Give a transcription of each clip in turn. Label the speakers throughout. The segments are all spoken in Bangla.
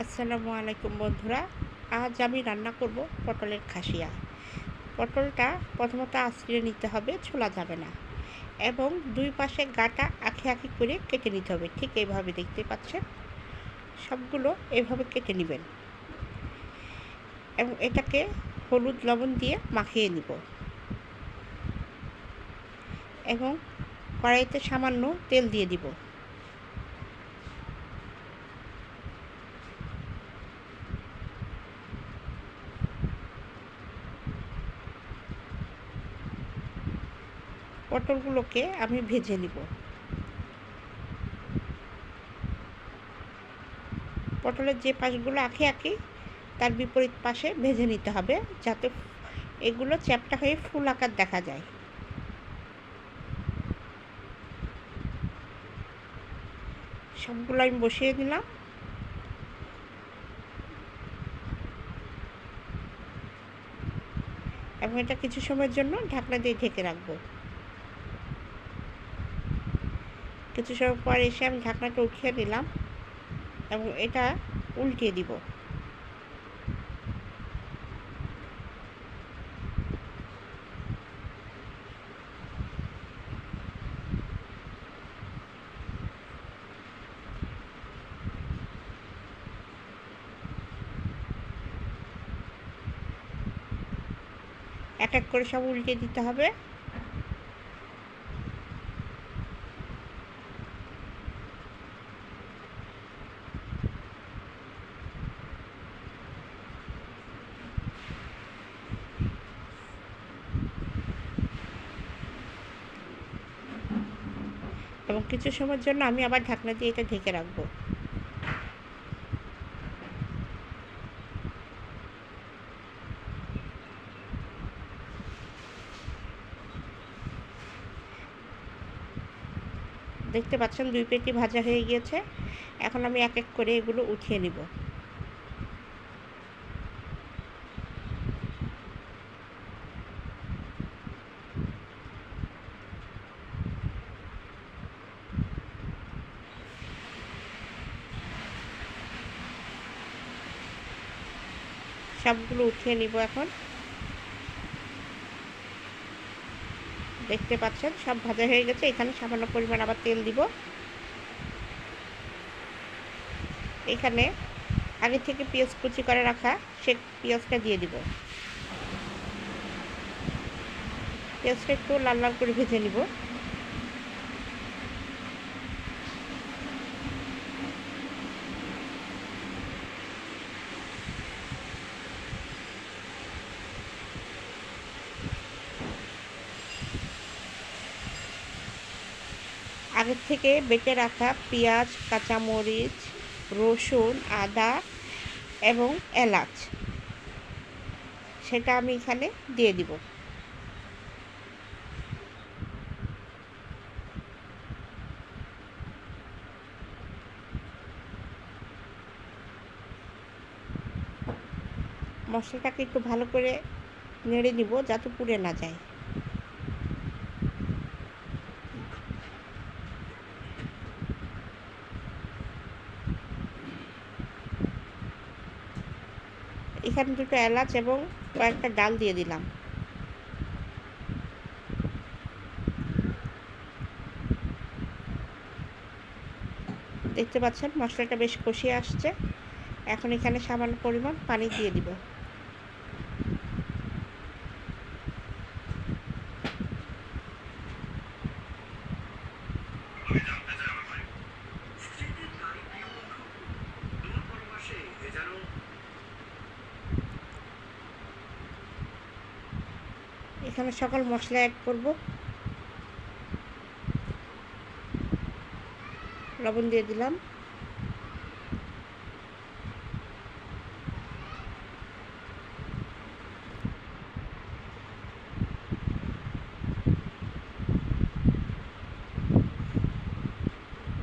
Speaker 1: আসসালামু আলাইকুম বন্ধুরা। আজ আমি রান্না করব পটলের খাসিয়া। পটলটা প্রথমত আঁচড়ে নিতে হবে, ছোলা যাবে না, এবং দুই পাশে গাটা আঁখি আঁখি করে কেটে নিতে হবে। ঠিক এইভাবে দেখতে পাচ্ছেন, সবগুলো এভাবে কেটে নেবেন এবং এটাকে হলুদ লবণ দিয়ে মাখিয়ে নিব এবং কড়াইতে সামান্য তেল দিয়ে দিব। পটলগুলোকে আমি ভেজে নিব। পটলের যে পাশগুলো আঁখি আঁখি তার বিপরীত পাশে ভেজে নিতে হবে, যাতে এগুলো চ্যাপ্টা হয়ে ফুল আকার দেখা যায়। সবগুলো আমি বসিয়ে দিলাম এবং এটা কিছু সময়ের জন্য ঢাকনা দিয়ে ঢেকে রাখবো। কিছু সময় পর এসে আমি ঢাকনাটা উঠিয়ে নিলাম এবং এটা উল্টিয়ে দিব। এক এক করে সব উল্টে দিতে হবে। এবং কিছু সময়ের জন্য আমি আবার ঢাকনা দিয়ে এটা ঢেকে রাখবো। দেখতে পাচ্ছেন দুই পেটি ভাজা হয়ে গিয়েছে। এখন আমি এক এক করে এগুলো উঠিয়ে নিব। সবগুলো উঠিয়ে নিব। এখন দেখতে পাচ্ছেন সব ভাজা হয়ে গেছে। এখানে সামান্য পরিমাণ আবার তেল দিব। এখানে আগে থেকে পেঁয়াজ কুচি করে রাখা সে পেঁয়াজটা দিয়ে দিব। পেঁয়াজটা একটু লাল লাল করে ভেজে নিব। আগের থেকে বেটে রাখা পেঁয়াজ, কাঁচামরিচ, রসুন, আদা এবং এলাচ সেটা আমি এখানে দিয়ে দিব। মশলাটাকে একটু ভালো করে নেড়ে নিব যাতে পুড়ে না যায়। এখানে দুটো এলাচ এবং কয়েকটা ডাল দিয়ে দিলাম। দেখতে পাচ্ছেন মশলাটা বেশ কষিয়ে আসছে। এখন এখানে সামান্য পরিমাণ পানি দিয়ে দিব। এখানে সকল মশলা অ্যাড করব। লবণ দিয়ে দিলাম।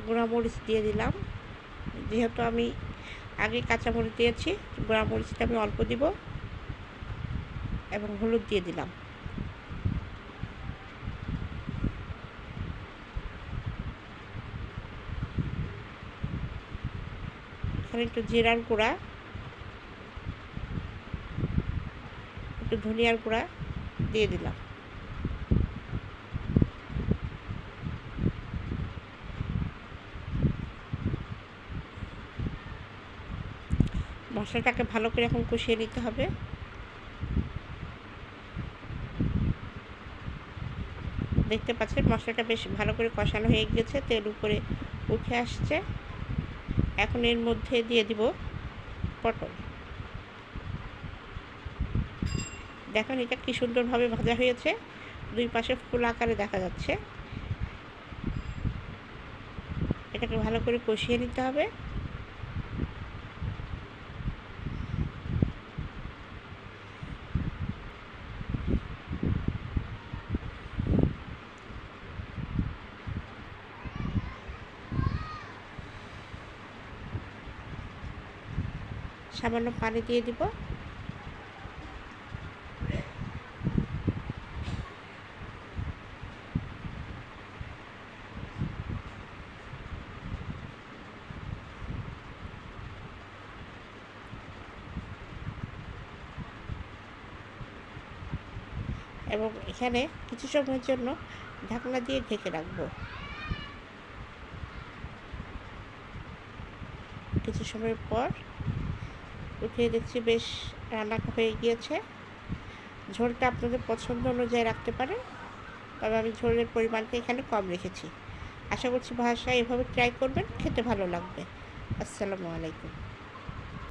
Speaker 1: গুঁড়ামরিচ দিয়ে দিলাম। যেহেতু আমি আগে কাঁচামরিচ দিয়েছি, গুঁড়ামরিচটা আমি অল্প দিব এবং হলুদ দিয়ে দিলাম। এখানে একটু জিরার গুঁড়া, একটু ধনিয়ার গুঁড়া দিয়ে দিলাম। মশলাটাকে ভালো করে এখন কষিয়ে নিতে হবে। দেখতে পাচ্ছেন মশলাটা বেশ ভালো করে কষানো হয়ে গিয়েছে, তেল উপরে উঠে আসছে। এখন এর মধ্যে দিয়ে দিব পটল। দেখেন এটা কি সুন্দরভাবে ভাজা হয়েছে, দুই পাশে ফুল আকারে দেখা যাচ্ছে। এটাকে ভালো করে কষিয়ে নিতে হবে। সামান্য পানি দিয়ে দিব। এবং এখানে কিছু সময়ের জন্য ঢাকনা দিয়ে ঢেকে রাখবো। কিছু সময় পর উঠিয়ে দেখছি বেশ রান্নাটা হয়ে গিয়েছে। ঝোলটা আপনাদের পছন্দ অনুযায়ী রাখতে পারেন, তবে আমি ঝোলের পরিমাণটা এখানে কম রেখেছি। আশা করছি বাসায় এভাবে ট্রাই করবেন, খেতে ভালো লাগবে। আসসালামু আলাইকুম।